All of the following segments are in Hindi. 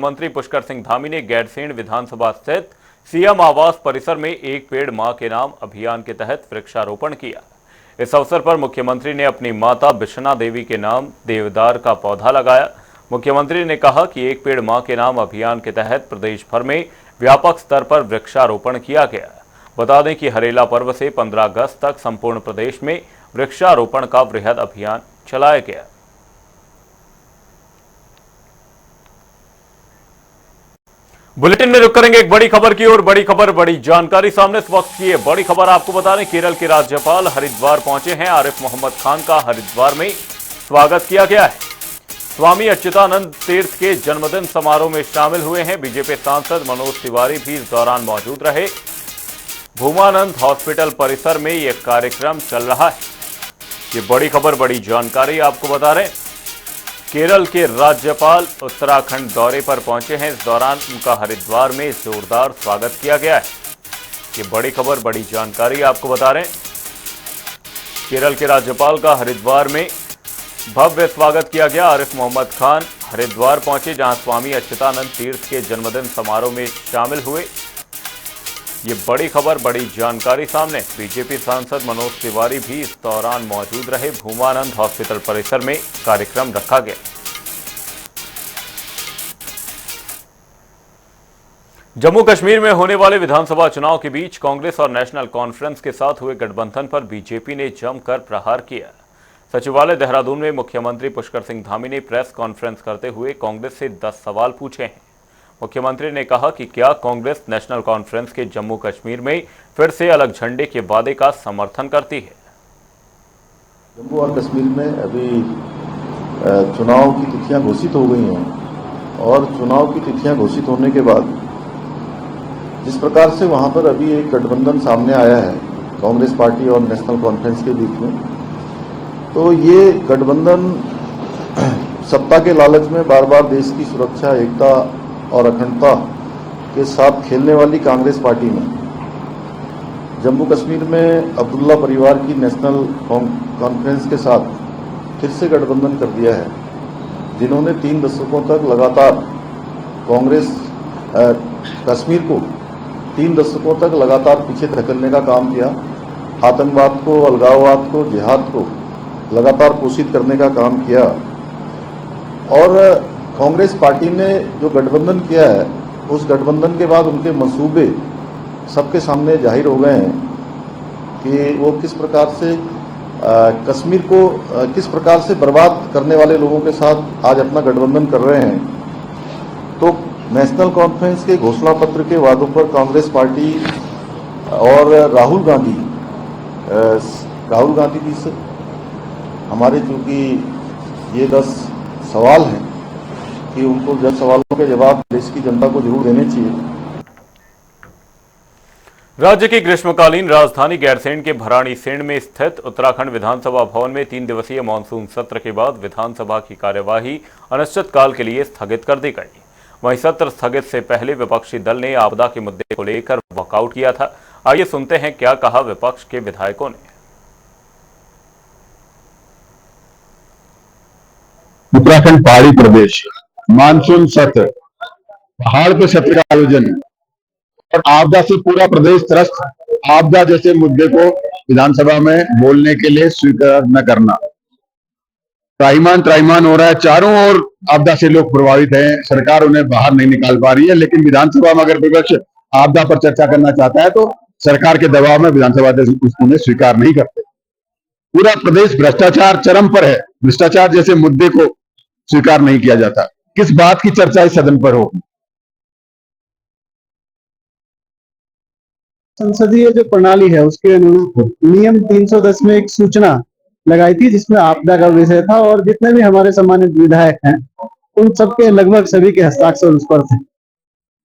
मंत्री पुष्कर सिंह धामी ने गैरसैंण विधानसभा स्थित सीएम आवास परिसर में एक पेड़ मां के नाम अभियान के तहत वृक्षारोपण किया। इस अवसर पर मुख्यमंत्री ने अपनी माता बिशना देवी के नाम देवदार का पौधा लगाया। मुख्यमंत्री ने कहा कि एक पेड़ मां के नाम अभियान के तहत प्रदेश भर में व्यापक स्तर पर वृक्षारोपण किया गया। बता दें कि हरेला पर्व से 15 अगस्त तक संपूर्ण प्रदेश में वृक्षारोपण का वृहद अभियान चलाया गया। बुलेटिन में रुक करेंगे एक बड़ी खबर की ओर। बड़ी खबर, बड़ी जानकारी सामने इस वक्त की है। बड़ी खबर आपको बता दें, केरल के राज्यपाल हरिद्वार पहुंचे हैं। आरिफ मोहम्मद खान का हरिद्वार में स्वागत किया गया है। स्वामी अच्युतानंद तीर्थ के जन्मदिन समारोह में शामिल हुए हैं। बीजेपी सांसद मनोज तिवारी भी इस दौरान मौजूद रहे। भूमानंद हॉस्पिटल परिसर में यह कार्यक्रम चल रहा है। ये बड़ी खबर, बड़ी जानकारी आपको बता रहे हैं। केरल के राज्यपाल उत्तराखंड दौरे पर पहुंचे हैं। इस दौरान उनका हरिद्वार में जोरदार स्वागत किया गया है। ये बड़ी खबर, बड़ी जानकारी आपको बता रहे हैं। केरल के राज्यपाल का हरिद्वार में भव्य स्वागत किया गया। आरिफ मोहम्मद खान हरिद्वार पहुंचे, जहां स्वामी अच्युतानंद तीर्थ के जन्मदिन समारोह में शामिल हुए। ये बड़ी खबर, बड़ी जानकारी सामने। बीजेपी सांसद मनोज तिवारी भी इस दौरान मौजूद रहे। भूमानंद हॉस्पिटल परिसर में कार्यक्रम रखा गया। जम्मू कश्मीर में होने वाले विधानसभा चुनाव के बीच कांग्रेस और नेशनल कॉन्फ्रेंस के साथ हुए गठबंधन पर बीजेपी ने जमकर प्रहार किया। सचिवालय देहरादून में मुख्यमंत्री पुष्कर सिंह धामी ने प्रेस कॉन्फ्रेंस करते हुए कांग्रेस से 10 सवाल पूछे हैं। मुख्यमंत्री ने कहा कि क्या कांग्रेस नेशनल कॉन्फ्रेंस के जम्मू कश्मीर में फिर से अलग झंडे के वादे का समर्थन करती है। जम्मू और कश्मीर में अभी चुनाव की तिथियां घोषित हो गई हैं और चुनाव की तिथियां घोषित होने के बाद जिस प्रकार से वहां पर अभी एक गठबंधन सामने आया है कांग्रेस पार्टी और नेशनल कॉन्फ्रेंस के बीच में, तो ये गठबंधन सत्ता के लालच में बार बार देश की सुरक्षा, एकता और अखंडता के साथ खेलने वाली कांग्रेस पार्टी ने जम्मू कश्मीर में अब्दुल्ला परिवार की नेशनल कॉन्फ्रेंस के साथ फिर से गठबंधन कर दिया है, जिन्होंने 3 दशकों तक लगातार कांग्रेस कश्मीर को 3 दशकों तक लगातार पीछे धकेलने का काम किया। आतंकवाद को, अलगाववाद को, जिहाद को लगातार पोषित करने का काम किया। और कांग्रेस पार्टी ने जो गठबंधन किया है, उस गठबंधन के बाद उनके मंसूबे सबके सामने जाहिर हो गए हैं कि वो किस प्रकार से कश्मीर को किस प्रकार से बर्बाद करने वाले लोगों के साथ आज अपना गठबंधन कर रहे हैं। तो नेशनल कॉन्फ्रेंस के घोषणा पत्र के वादों पर कांग्रेस पार्टी और राहुल गांधी जी से हमारे चूँकि ये 10 सवाल हैं कि उनको 10 सवालों के जवाब देश की जनता को जरूर देने चाहिए। राज्य की ग्रीष्मकालीन राजधानी गैरसैंण के भराड़ीसैंण में स्थित उत्तराखंड विधानसभा भवन में 3 दिवसीय मानसून सत्र के बाद विधानसभा की कार्यवाही अनिश्चितकाल के लिए स्थगित कर दी गई। वहीं सत्र स्थगित से पहले विपक्षी दल ने आपदा के मुद्दे को लेकर वॉकआउट किया था। आइए सुनते हैं क्या कहा विपक्ष के विधायकों ने। उत्तराखंड पहाड़ी प्रदेश मानसून सत्र, पहाड़ पे सत्र का आयोजन और आपदा से पूरा प्रदेश त्रस्त, आपदा जैसे मुद्दे को विधानसभा में बोलने के लिए स्वीकार न करना। त्राहिमाम हो रहा है, चारों ओर आपदा से लोग प्रभावित हैं, सरकार उन्हें बाहर नहीं निकाल पा रही है। लेकिन विधानसभा में अगर विपक्ष आपदा पर चर्चा करना चाहता है तो सरकार के दबाव में विधानसभा अध्यक्ष उन्हें स्वीकार नहीं करते। पूरा प्रदेश भ्रष्टाचार चरम पर है, भ्रष्टाचार जैसे मुद्दे को स्वीकार नहीं किया जाता। किस बात की चर्चा इस सदन पर हो? संसदीय जो प्रणाली है उसके अनुरूप नियम 310 में एक सूचना लगाई थी जिसमें आपदा का विषय था और जितने भी हमारे सम्मानित विधायक हैं उन सबके लगभग सभी के हस्ताक्षर उस पर थे।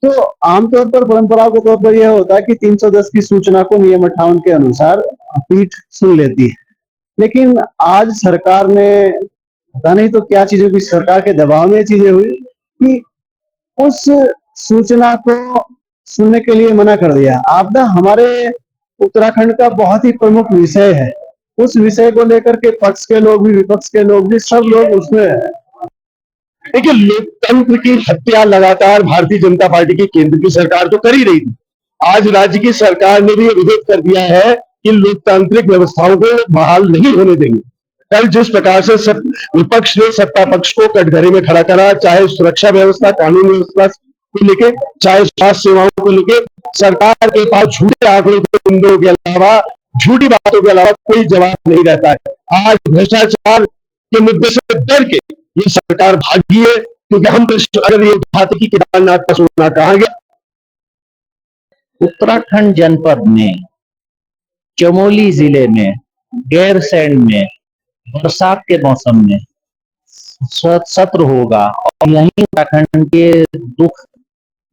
तो आमतौर पर परंपरा के तौर पर यह होता है कि 310 की सूचना को नियम 58 के अनुसार पीठ सुन लेती है। लेकिन आज सरकार ने पता नहीं तो क्या चीजों की सरकार के दबाव में चीजें हुई कि उस सूचना को सुनने के लिए मना कर दिया। आपदा हमारे उत्तराखंड का बहुत ही प्रमुख विषय है। उस विषय को लेकर के पक्ष के लोग भी, विपक्ष के लोग भी, सब लोग उसमें देखिए, लोकतंत्र की हत्या लगातार भारतीय जनता पार्टी की केंद्र की सरकार तो कर ही रही थी। आज राज्य की सरकार ने भी विरोध कर दिया है कि लोकतांत्रिक व्यवस्थाओं को बहाल नहीं होने देंगे। कल जिस प्रकार से विपक्ष ने सत्ता पक्ष को कटघरे में खड़ा करा, चाहे सुरक्षा व्यवस्था, कानून व्यवस्था को लेके, चाहे स्वास्थ्य सेवाओं को लेके, सरकार के पास झूठे आंकड़ों के अलावा, झूठी बातों के अलावा कोई जवाब नहीं रहता है। आज भ्रष्टाचार के मुद्दे से डर के ये सरकार भागी है, क्योंकि हम अगर ये उठाते कि केदारनाथ का सोना कहां गया। उत्तराखंड जनपद में चमोली जिले में गैरसैंण में बरसात के मौसम में सत्र होगा और यहीं उत्तराखंड के दुख,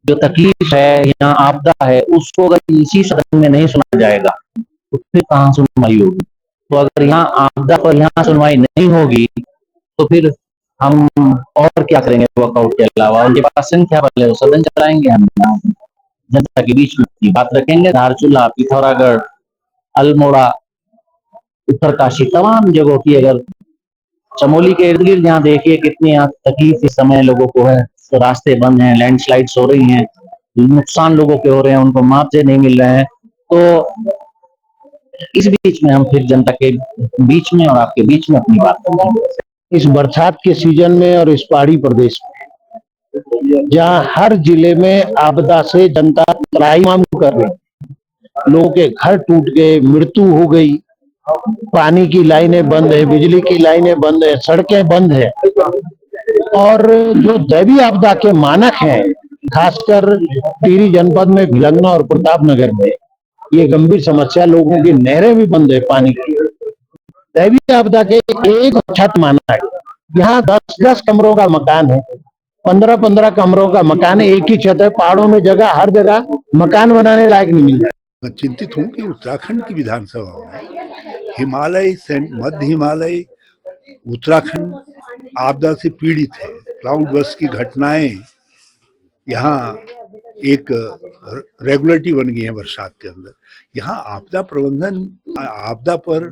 जो तकलीफ है, यहाँ आपदा है, उसको अगर इसी सदन में नहीं सुना जाएगा तो फिर कहाँ सुनवाई होगी। तो अगर यहाँ आपदा पर यहाँ सुनवाई नहीं होगी तो फिर हम और क्या करेंगे वॉकआउट के अलावा। उनके पास संख्या बल है, वो सदन चलाएंगे, हम जनता के बीच में बात रखेंगे। धारचूला, पिथौरागढ़, अल्मोड़ा, उत्तरकाशी, तमाम जगहों की, अगर चमोली के इर्द गिर्द यहाँ देखिए कितनी तकलीफ इस समय लोगों को है। तो रास्ते बंद हैं, लैंडस्लाइड्स हो रही हैं, नुकसान लोगों के हो रहे हैं, उनको मुआवजे नहीं मिल रहे हैं। तो इस बीच में हम फिर जनता के बीच में और आपके बीच में अपनी बात करेंगे। इस बरसात के सीजन में और इस पहाड़ी प्रदेश में, जहां हर जिले में आपदा से जनता त्राही मांग कर रही, लोगों के घर टूट गए, मृत्यु हो गई, पानी की लाइनें बंद है, बिजली की लाइनें बंद है, सड़कें बंद है, और जो दैवीय आपदा के मानक हैं, खासकर टिहरी जनपद में भिलंगना और प्रतापनगर में ये गंभीर समस्या, लोगों की नहरें भी बंद है पानी की। दैवीय आपदा के एक छत माना है, यहाँ 10-10 कमरों का मकान है, 15-15 कमरों का मकान है, एक ही छत है। पहाड़ों में जगह, हर जगह मकान बनाने लायक नहीं मिल रहा है। मैं चिंतित हूं कि उत्तराखंड की विधानसभा में हिमालय से मध्य हिमालय, उत्तराखंड आपदा से पीड़ित है। क्लाउड बर्स्ट की घटनाएं यहाँ एक रेगुलरिटी बन गई है बरसात के अंदर। यहाँ आपदा प्रबंधन, आपदा पर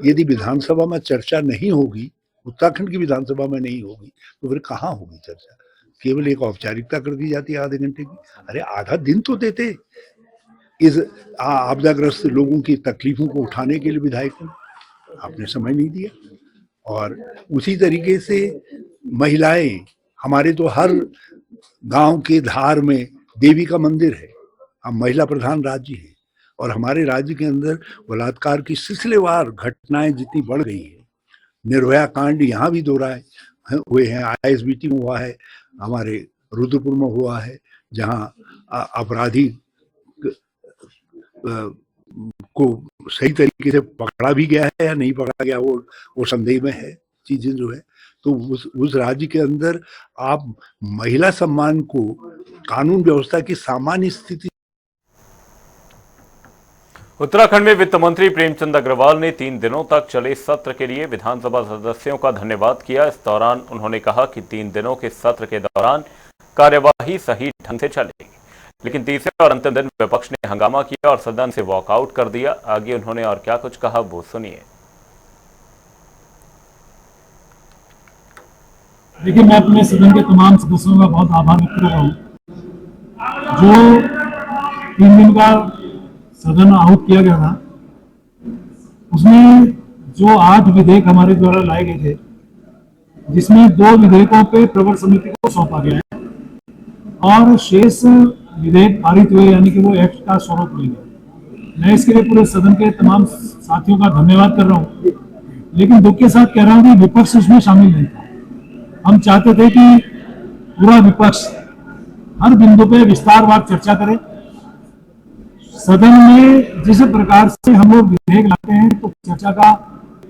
यदि विधानसभा में चर्चा नहीं होगी, उत्तराखंड की विधानसभा में नहीं होगी, तो फिर कहाँ होगी चर्चा। केवल एक औपचारिकता कर दी जाती है आधे घंटे की। अरे आधा दिन तो देते इस आपदाग्रस्त लोगों की तकलीफों को उठाने के लिए विधायकों, आपने समय नहीं दिया। और उसी तरीके से महिलाएं, हमारे तो हर गांव के धार में देवी का मंदिर है। हम महिला प्रधान राज्य है और हमारे राज्य के अंदर बलात्कार की सिलसिलेवार घटनाएं जितनी बढ़ गई है, निर्भया कांड यहाँ भी दोहराए हुए हैं, ISBT में हुआ है, हमारे रुद्रपुर में हुआ है, जहाँ अपराधी को सही तरीके से पकड़ा भी गया है या नहीं पकड़ा गया, वो संदेह में है चीजें जो है। तो उस राज्य के अंदर आप महिला सम्मान को, कानून व्यवस्था की सामान्य स्थिति। उत्तराखंड में वित्त मंत्री प्रेमचंद अग्रवाल ने 3 दिनों तक चले सत्र के लिए विधानसभा सदस्यों का धन्यवाद किया। इस दौरान उन्होंने कहा कि 3 दिनों के सत्र के दौरान कार्यवाही सही ढंग से चलेगी, लेकिन तीसरे और अंतिम दिन विपक्ष ने हंगामा किया और सदन से वॉकआउट कर दिया। आगे उन्होंने और क्या कुछ कहा वो सुनिए। देखिए, मैं अपने सदन के तमाम सदस्यों का बहुत आभार व्यक्त कर रहा हूँ। जो 3 दिन का सदन आहूत किया गया था, उसमें जो 8 विधेयक हमारे द्वारा लाए गए थे, जिसमें 2 विधेयकों पे प्रवर समिति को सौंपा गया है और शेष विधेयक पारित हुए, यानी कि वो एक्ट का स्वरूप ले गए। मैं इसके लिए पूरे सदन के तमाम साथियों का धन्यवाद कर रहा हूँ, लेकिन दुख के साथ कह रहा हूँ कि विपक्ष उसमें शामिल नहीं था। हम चाहते थे कि पूरा विपक्ष हर बिंदु पे विस्तारवार चर्चा करे। सदन में जिस प्रकार से हम लोग विधेयक लाते हैं, तो चर्चा का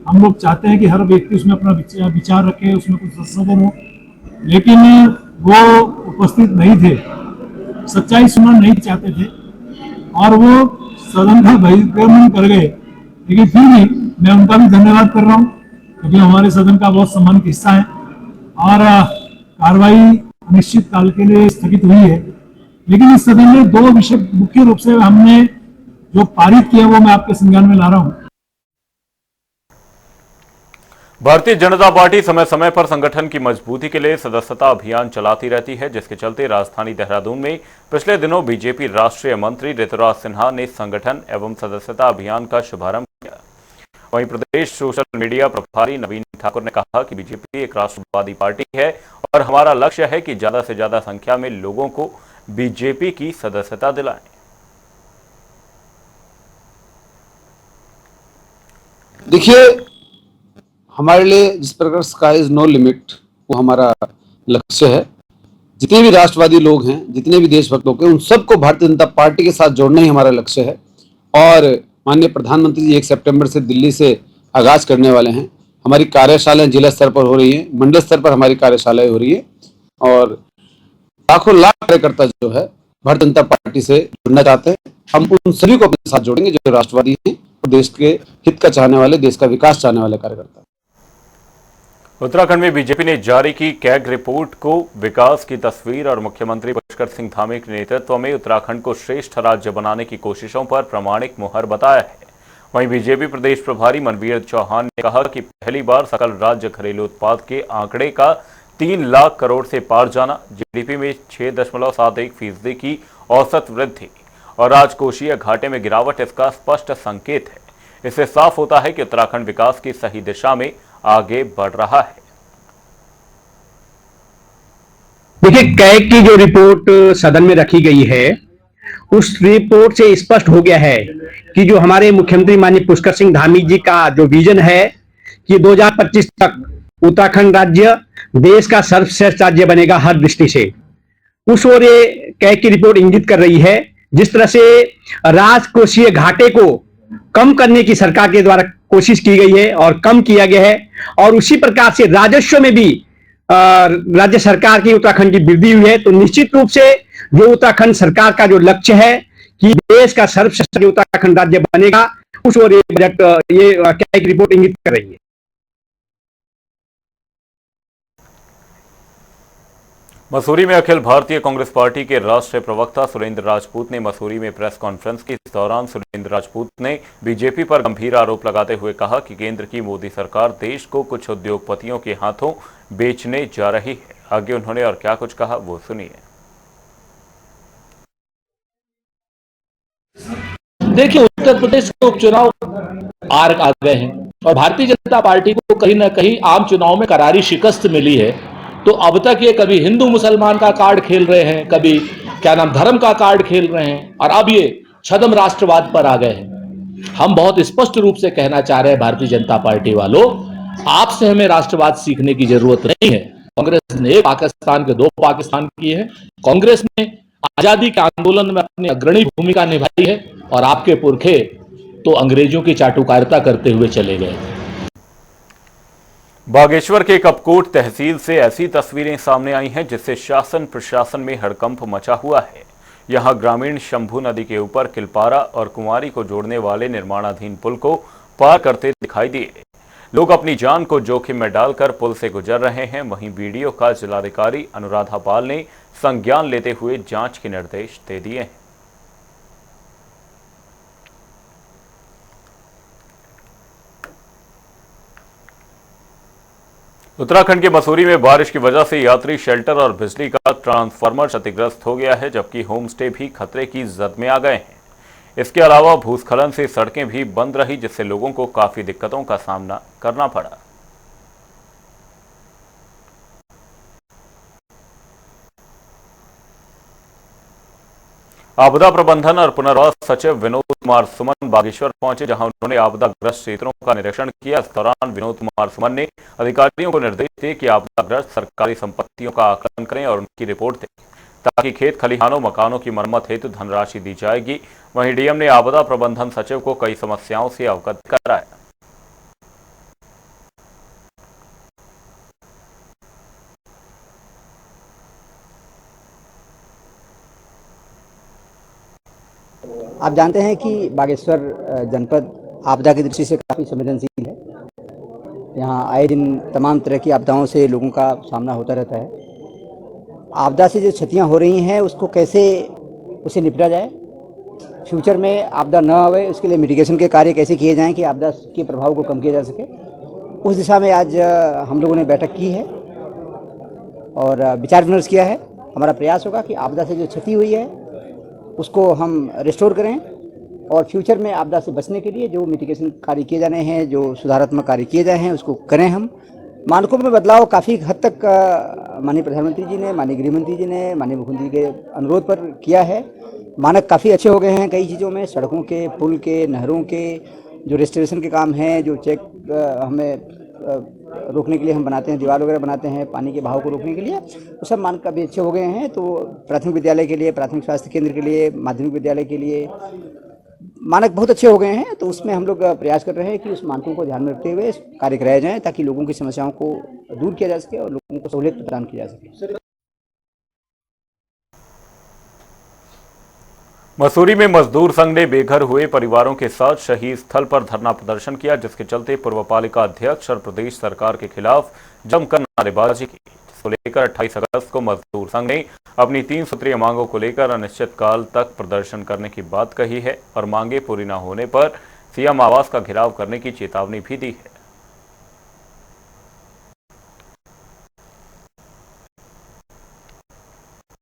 हम लोग चाहते हैं कि हर व्यक्ति उसमें अपना विचार रखे, उसमें कुछ संशोधन हो, लेकिन वो उपस्थित नहीं थे, सच्चाई सुनना नहीं चाहते थे और वो सदन का बहिष्करण कर गए। लेकिन फिर भी मैं उनका भी धन्यवाद कर रहा हूँ, क्योंकि हमारे सदन का बहुत सम्मानित हिस्सा है और कार्रवाई अनिश्चित काल के लिए स्थगित हुई है। लेकिन इस सदन में 2 विषय मुख्य रूप से हमने जो पारित किया वो मैं आपके संज्ञान में ला रहा हूँ। भारतीय जनता पार्टी समय समय पर संगठन की मजबूती के लिए सदस्यता अभियान चलाती रहती है, जिसके चलते राजधानी देहरादून में पिछले दिनों बीजेपी राष्ट्रीय मंत्री ऋतुराज सिन्हा ने संगठन एवं सदस्यता अभियान का शुभारंभ किया। वहीं प्रदेश सोशल मीडिया प्रभारी नवीन ठाकुर ने कहा कि बीजेपी एक राष्ट्रवादी पार्टी है और हमारा लक्ष्य है कि ज्यादा से ज्यादा संख्या में लोगों को बीजेपी की सदस्यता दिलाएं। देखिए, हमारे लिए जिस प्रकार स्काई इज नो लिमिट वो हमारा लक्ष्य है। जितने भी राष्ट्रवादी लोग हैं, जितने भी देशभक्त लोग हैं, उन सबको भारतीय जनता पार्टी के साथ जोड़ना ही हमारा लक्ष्य है। और माननीय प्रधानमंत्री जी 1 सितंबर से दिल्ली से आगाज करने वाले हैं। हमारी कार्यशालाएं जिला स्तर पर हो रही हैं, मंडल स्तर पर हमारी कार्यशालाएं हो रही है और लाखों लाख कार्यकर्ता जो है भारतीय जनता पार्टी से जुड़ना चाहते हैं। हम उन सभी को अपने साथ जोड़ेंगे जो राष्ट्रवादी हैं, देश के हित का चाहने वाले, देश का विकास चाहने वाले कार्यकर्ता। उत्तराखंड में बीजेपी ने जारी की कैग रिपोर्ट को विकास की तस्वीर और मुख्यमंत्री पुष्कर सिंह धामी के नेतृत्व में उत्तराखंड को श्रेष्ठ राज्य बनाने की कोशिशों पर प्रामाणिक मुहर बताया है। वहीं बीजेपी प्रदेश प्रभारी मनवीर चौहान ने कहा कि पहली बार सकल राज्य घरेलू उत्पाद के आंकड़े का 3 लाख करोड़ से पार जाना, जीडीपी में 6.71% की औसत वृद्धि और राजकोषीय घाटे में गिरावट इसका स्पष्ट संकेत है। इससे साफ होता है कि उत्तराखंड विकास की सही दिशा में आगे बढ़ रहा है। देखिए, कैग की जो रिपोर्ट सदन में रखी गई है, उस रिपोर्ट से स्पष्ट हो गया है कि जो हमारे मुख्यमंत्री माननीय पुष्कर सिंह धामी जी का जो विजन है कि 2025 तक उत्तराखंड राज्य देश का सर्वश्रेष्ठ राज्य बनेगा हर दृष्टि से, उस ओर ये कैग की रिपोर्ट इंगित कर रही है। जिस तरह से राजकोषीय घाटे को कम करने की सरकार के द्वारा कोशिश की गई है और कम किया गया है, और उसी प्रकार से राजस्व में भी राज्य सरकार की उत्तराखंड की वृद्धि हुई है। तो निश्चित रूप से जो उत्तराखंड सरकार का जो लक्ष्य है कि देश का सर्वश्रेष्ठ उत्तराखंड राज्य बनेगा, उस ओर ये बजट, ये कैग रिपोर्ट इंगित कर रही है। मसूरी में अखिल भारतीय कांग्रेस पार्टी के राष्ट्रीय प्रवक्ता सुरेंद्र राजपूत ने मसूरी में प्रेस कॉन्फ्रेंस की। इस दौरान सुरेंद्र राजपूत ने बीजेपी पर गंभीर आरोप लगाते हुए कहा कि केंद्र की मोदी सरकार देश को कुछ उद्योगपतियों के हाथों बेचने जा रही है। आगे उन्होंने और क्या कुछ कहा, वो सुनिए। देखिए, उत्तर प्रदेश के उपचुनाव आ गए हैं और भारतीय जनता पार्टी को कहीं ना कहीं आम चुनाव में करारी शिकस्त मिली है। तो अब तक ये कभी हिंदू मुसलमान का कार्ड खेल रहे हैं, कभी धर्म का कार्ड खेल रहे हैं, और अब ये छद्म राष्ट्रवाद पर आ गए हैं। हम बहुत स्पष्ट रूप से कहना चाह रहे हैं भारतीय जनता पार्टी वालों, आपसे हमें राष्ट्रवाद सीखने की जरूरत नहीं है। कांग्रेस ने 1 पाकिस्तान के 2 पाकिस्तान किए हैं। कांग्रेस ने आजादी के आंदोलन में अपनी अग्रणी भूमिका निभाई है और आपके पुरखे तो अंग्रेजों की चाटुकारिता करते हुए चले गए थे। बागेश्वर के कपकोट तहसील से ऐसी तस्वीरें सामने आई हैं जिससे शासन प्रशासन में हड़कंप मचा हुआ है। यहां ग्रामीण शंभू नदी के ऊपर किलपारा और कुंवारी को जोड़ने वाले निर्माणाधीन पुल को पार करते दिखाई दिए। लोग अपनी जान को जोखिम में डालकर पुल से गुजर रहे हैं। वहीं वीडियो का जिलाधिकारी अनुराधा पाल ने संज्ञान लेते हुए जांच के निर्देश दे दिए हैं। उत्तराखंड के मसूरी में बारिश की वजह से यात्री शेल्टर और बिजली का ट्रांसफार्मर क्षतिग्रस्त हो गया है, जबकि होम स्टे भी खतरे की जद में आ गए हैं। इसके अलावा भूस्खलन से सड़कें भी बंद रही, जिससे लोगों को काफी दिक्कतों का सामना करना पड़ा। आपदा प्रबंधन और पुनर्वास सचिव विनोद कुमार सुमन बागेश्वर पहुंचे, जहां उन्होंने आपदाग्रस्त क्षेत्रों का निरीक्षण किया। इस दौरान विनोद कुमार सुमन ने अधिकारियों को निर्देश दिए कि आपदाग्रस्त सरकारी संपत्तियों का आकलन करें और उनकी रिपोर्ट दें, ताकि खेत खलिहानों मकानों की मरम्मत हेतु धनराशि दी जाएगी। वहीं डीएम ने आपदा प्रबंधन सचिव को कई समस्याओं से अवगत कराया। आप जानते हैं कि बागेश्वर जनपद आपदा की दृष्टि से काफ़ी संवेदनशील है। यहाँ आए दिन तमाम तरह की आपदाओं से लोगों का सामना होता रहता है। आपदा से जो क्षतियाँ हो रही हैं उसको कैसे उसे निपटा जाए, फ्यूचर में आपदा न आए उसके लिए मिटिगेशन के कार्य कैसे किए जाएं कि आपदा के प्रभाव को कम किया जा सके। उस दिशा में आज हम लोगों ने बैठक की है और विचार विमर्श किया है। हमारा प्रयास होगा कि आपदा से जो क्षति हुई है उसको हम रिस्टोर करें और फ्यूचर में आपदा से बचने के लिए जो मिटिगेशन कार्य किए जाने हैं, जो सुधारात्मक कार्य किए जाए हैं, उसको करें। हम मानकों में बदलाव काफ़ी हद तक माननीय प्रधानमंत्री जी ने, माननीय गृहमंत्री जी ने, माननीय मुख्यमंत्री के अनुरोध पर किया है। मानक काफ़ी अच्छे हो गए हैं कई चीज़ों में, सड़कों के, पुल के, नहरों के, जो रेस्टोरेशन के काम हैं, जो चेक हमें रोकने के लिए हम बनाते हैं, दीवार वगैरह बनाते हैं पानी के बहाव को रोकने के लिए, वो सब मानक काफ़ी अच्छे हो गए हैं। तो प्राथमिक विद्यालय के लिए, प्राथमिक स्वास्थ्य केंद्र के लिए, माध्यमिक विद्यालय के लिए मानक बहुत अच्छे हो गए हैं। तो उसमें हम लोग प्रयास कर रहे हैं कि उस मानकों को ध्यान में रखते हुए कार्य कराया जाए ताकि लोगों की समस्याओं को दूर किया जा सके और लोगों को सहूलियत प्रदान की जा सके। मसूरी में मजदूर संघ ने बेघर हुए परिवारों के साथ शहीद स्थल पर धरना प्रदर्शन किया, जिसके चलते पूर्व पालिका अध्यक्ष और प्रदेश सरकार के खिलाफ जमकर नारेबाजी की, जिसको लेकर 28 अगस्त को मजदूर संघ ने अपनी 3 सूत्रीय मांगों को लेकर अनिश्चितकाल तक प्रदर्शन करने की बात कही है और मांगे पूरी न होने पर सीएम आवास का घेराव करने की चेतावनी भी दी है।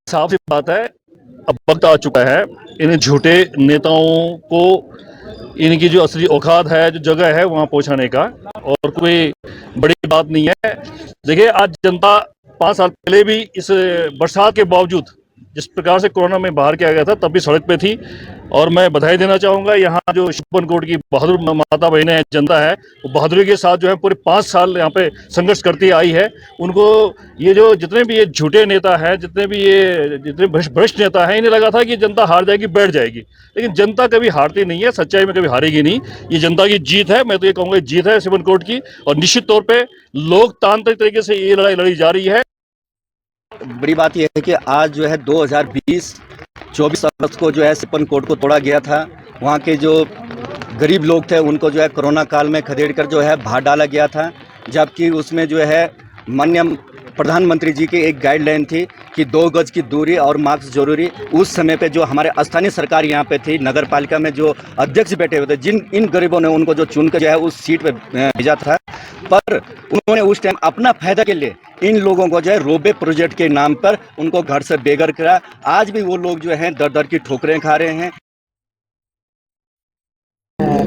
साफ सी बात है, अब वक्त आ चुका है इन झूठे नेताओं को इनकी जो असली औकात है, जो जगह है, वहां पहुंचाने का, और कोई बड़ी बात नहीं है। देखिए, आज जनता 5 साल पहले भी इस बरसात के बावजूद जिस प्रकार से कोरोना में बाहर किया गया था तब भी सड़क पे थी, और मैं बधाई देना चाहूंगा यहाँ जो शिवनकोट की बहादुर माता बहनें जनता है, वो बहादुरी के साथ जो है पूरे 5 साल यहाँ पे संघर्ष करती आई है। उनको ये जो जितने भी ये झूठे नेता हैं, जितने भ्रष्ट नेता हैं, इन्हें लगा था कि जनता हार जाएगी, बैठ जाएगी, लेकिन जनता कभी हारती नहीं है, सच्चाई में कभी हारेगी नहीं। ये जनता की जीत है, मैं तो ये कहूँगा जीत है शिवनकोट की, और निश्चित तौर पर लोकतांत्रिक तरीके से ये लड़ाई लड़ी जा रही है। बड़ी बात यह है कि आज जो है 2020-24 अगस्त को जो है शिवनकोट को तोड़ा गया था। वहाँ के जो गरीब लोग थे उनको जो है कोरोना काल में खदेड़ कर जो है बाहर डाला गया था, जबकि उसमें जो है माननीय प्रधानमंत्री जी की एक गाइडलाइन थी कि 2 गज की दूरी और मास्क जरूरी। उस समय पे जो हमारे स्थानीय सरकार यहाँ पे थी, नगर पालिका में जो अध्यक्ष बैठे हुए थे, इन गरीबों ने उनको जो चुनकर जो है उस सीट पे भेजा था, पर उन्होंने उस टाइम अपना फायदा के लिए इन लोगों को जो है रोबे प्रोजेक्ट के नाम पर उनको घर से बेघर करा। आज भी वो लोग जो है दर दर की ठोकरें खा रहे हैं।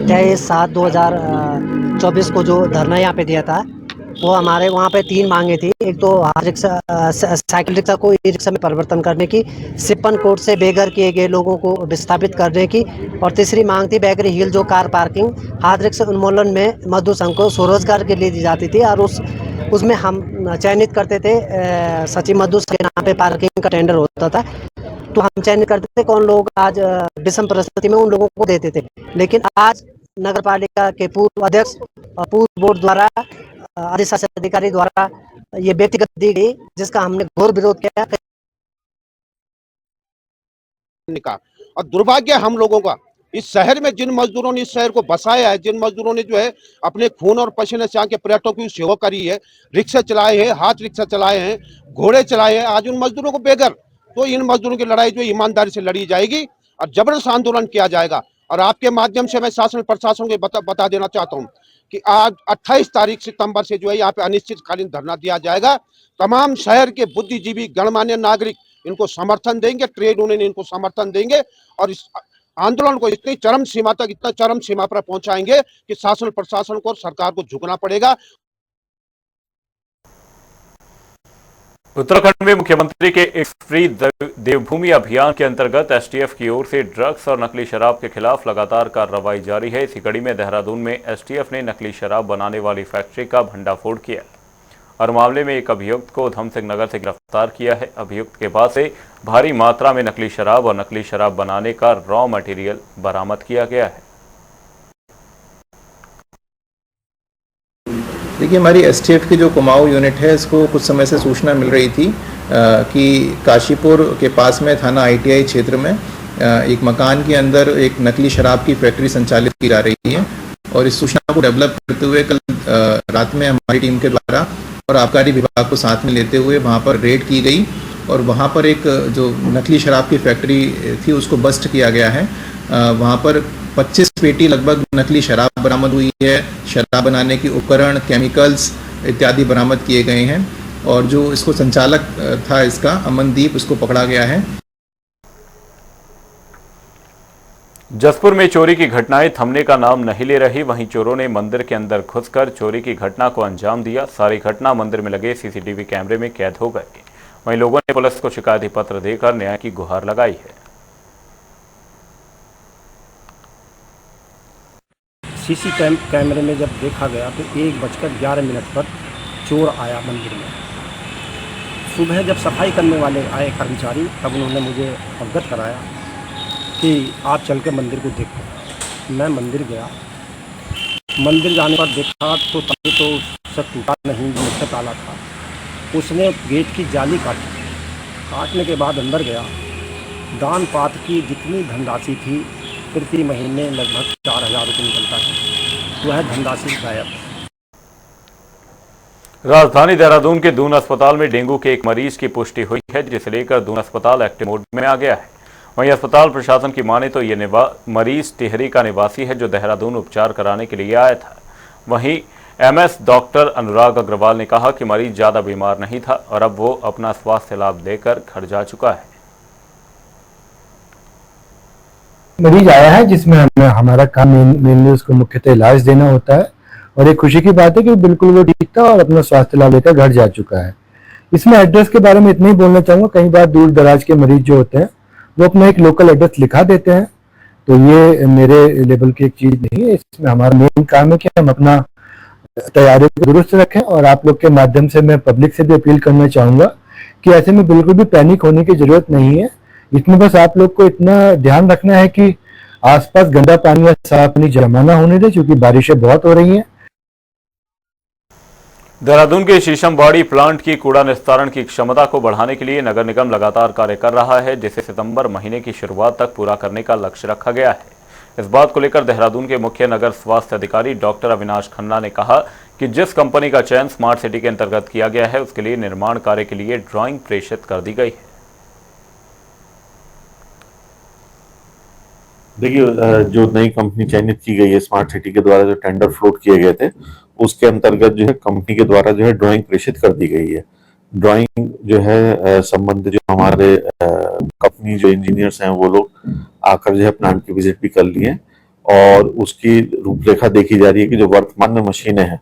23/7/2024 को जो धरना यहाँ पे दिया था, वो हमारे वहाँ पे 3 मांगे थी। एक तो साइकिल रिक्शा को ई रिक्शा में परिवर्तन करने की, शिवनकोट से बेघर किए गए लोगों को विस्थापित करने की, और तीसरी मांग थी बैगरी हिल जो कार पार्किंग हाथ रिक्शा उन्मूलन में मजदूर संघ को स्वरोजगार के लिए दी जाती थी, और उसमें हम चयनित करते थे सचिव मजदूर के नाम पे पार्किंग का टेंडर होता था, तो हम चयनित करते थे कौन लोग आज विषम परिस्थिति में उन लोगों को देते थे। लेकिन आज नगर पालिका के पूर्व अध्यक्ष और पूर्व बोर्ड द्वारा, अधिशासी अधिकारी द्वारा ये व्यक्तिगत दी गई, जिसका हमने घोर विरोध किया। और दुर्भाग्य हम लोगों का, इस शहर में जिन मजदूरों ने इस शहर को बसाया है, जिन मजदूरों ने जो है अपने खून और पसीने से आके पर्यटकों की सेवा करी है, रिक्शा चलाए हैं, हाथ रिक्शा चलाए हैं, घोड़े चलाए हैं, आज उन मजदूरों को बेघर। तो इन मजदूरों की लड़ाई जो ईमानदारी से लड़ी जाएगी और जबरदस्त आंदोलन किया जाएगा। और आपके माध्यम से मैं शासन प्रशासन को बता देना चाहता हूँ कि आज 28 तारीख सितंबर से जो है यहाँ पे अनिश्चितकालीन धरना दिया जाएगा। तमाम शहर के बुद्धिजीवी, गणमान्य नागरिक इनको समर्थन देंगे, ट्रेड यूनियन इनको समर्थन देंगे, और इस आंदोलन को इतनी चरम सीमा पर पहुंचाएंगे कि शासन प्रशासन को और सरकार को झुकना पड़ेगा। उत्तराखंड में मुख्यमंत्री के एक्स फ्री देवभूमि अभियान के अंतर्गत एसटीएफ की ओर से ड्रग्स और नकली शराब के खिलाफ लगातार कार्रवाई जारी है। इसी कड़ी में देहरादून में एसटीएफ ने नकली शराब बनाने वाली फैक्ट्री का भंडाफोड़ किया और मामले में एक अभियुक्त को उधम सिंह नगर से गिरफ्तार किया है। अभियुक्त के पास से भारी मात्रा में नकली शराब और नकली शराब बनाने का रॉ मटेरियल बरामद किया गया है। देखिए, हमारी एसटीएफ की जो कुमाऊं यूनिट है, इसको कुछ समय से सूचना मिल रही थी कि काशीपुर के पास में थाना आईटीआई क्षेत्र में एक मकान के अंदर एक नकली शराब की फैक्ट्री संचालित की जा रही है, और इस सूचना को डेवलप करते हुए कल रात में हमारी टीम के द्वारा और आबकारी विभाग को साथ में लेते हुए वहाँ पर रेड की गई, और वहाँ पर एक जो नकली शराब की फैक्ट्री थी उसको बस्ट किया गया है। वहाँ पर 25 पेटी लगभग नकली शराब बरामद हुई है। शराब बनाने के उपकरण, केमिकल्स इत्यादि बरामद किए गए हैं और जो इसको संचालक था इसका अमनदीप, उसको पकड़ा गया है। जसपुर में चोरी की घटनाएं थमने का नाम नहीं ले रही। वहीं चोरों ने मंदिर के अंदर घुसकर चोरी की घटना को अंजाम दिया। सारी घटना मंदिर में लगे सीसीटीवी कैमरे में कैद हो गई। वहीं लोगों ने पुलिस को शिकायती पत्र देकर न्याय की गुहार लगाई है। सीसी कैमरे में जब देखा गया तो 1:11 पर चोर आया मंदिर में। सुबह जब सफाई करने वाले आए कर्मचारी, तब उन्होंने मुझे अवगत कराया कि आप चल के मंदिर को देखो। मैं मंदिर गया। मंदिर जाने पर देखा तो ताले तो उससे टूटा नहीं, मुझसे ताला था। उसने गेट की जाली काटी। काटने के बाद अंदर गया। दान पात्र की जितनी धनराशि थी, प्रति महीने लगभग 4000 रुपये निकलता है, वह धनराशि गायब। राजधानी देहरादून के दून अस्पताल में डेंगू के एक मरीज की पुष्टि हुई है, जिसे लेकर दून अस्पताल एक्टिव मोड में आ गया है। वहीं अस्पताल प्रशासन की माने तो ये मरीज टिहरी का निवासी है, जो देहरादून उपचार कराने के लिए आया था। वहीं एमएस डॉक्टर अनुराग अग्रवाल ने कहा कि मरीज ज्यादा बीमार नहीं था और अब वो अपना स्वास्थ्य लाभ लेकर घर जा चुका है। मरीज आया है जिसमें हमारा काम मेनली उसको मुख्यतः इलाज देना होता है और एक खुशी की बात है कि बिल्कुल वो ठीक था और अपना स्वास्थ्य लाभ लेकर घर जा चुका है। इसमें एड्रेस के बारे में इतना ही बोलना चाहूंगा, कई बार दूर दराज के मरीज जो होते हैं वो अपना एक लोकल एड्रेस लिखा देते हैं, तो ये मेरे लेवल की एक चीज नहीं है। इसमें हमारा मेन काम है कि हम अपना तैयारी को दुरुस्त रखें और आप लोग के माध्यम से मैं पब्लिक से भी अपील करना चाहूंगा कि ऐसे में बिल्कुल भी पैनिक होने की जरूरत नहीं है। इसमें बस आप लोग को इतना ध्यान रखना है कि आसपास गंदा पानी या साफ पानी जमा ना होने दे, क्योंकि बारिशें बहुत हो रही हैं। देहरादून के शीशमबाड़ी प्लांट की कूड़ा निस्तारण की क्षमता को बढ़ाने के लिए नगर निगम लगातार कार्य कर रहा है, जिसे सितंबर महीने की शुरुआत तक पूरा करने का लक्ष्य रखा गया है। इस बात को लेकर देहरादून के मुख्य नगर स्वास्थ्य अधिकारी डॉक्टर अविनाश खन्ना ने कहा कि जिस कंपनी का चयन स्मार्ट सिटी के अंतर्गत किया गया है, उसके लिए निर्माण कार्य के लिए ड्राइंग प्रेषित कर दी गई है। देखिए, जो नई कंपनी चयनित की गई है स्मार्ट सिटी के द्वारा, जो टेंडर फ्लोट किए गए थे, उसके अंतर्गत जो है कंपनी के द्वारा जो है ड्राइंग प्रेषित कर दी गई है। ड्राइंग जो है संबंधित जो हमारे कंपनी जो इंजीनियर्स हैं वो लोग आकर जो है प्लांट की विजिट भी कर लिए और उसकी रूपरेखा देखी जा रही है कि जो वर्तमान में मशीनें हैं,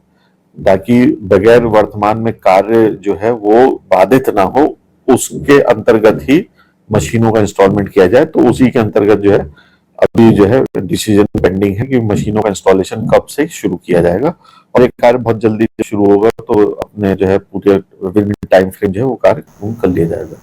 ताकि बगैर वर्तमान में कार्य जो है वो बाधित ना हो, उसके अंतर्गत ही मशीनों का इंस्टॉलमेंट किया जाए। तो उसी के अंतर्गत जो है अभी जो है डिसीजन पेंडिंग है कि मशीनों का इंस्टॉलेशन कब से शुरू किया जाएगा और एक कार्य बहुत जल्दी शुरू होगा, तो अपने जो है पूरे विद टाइम फ्रेम जो है वो कार्य कर लिया जाएगा।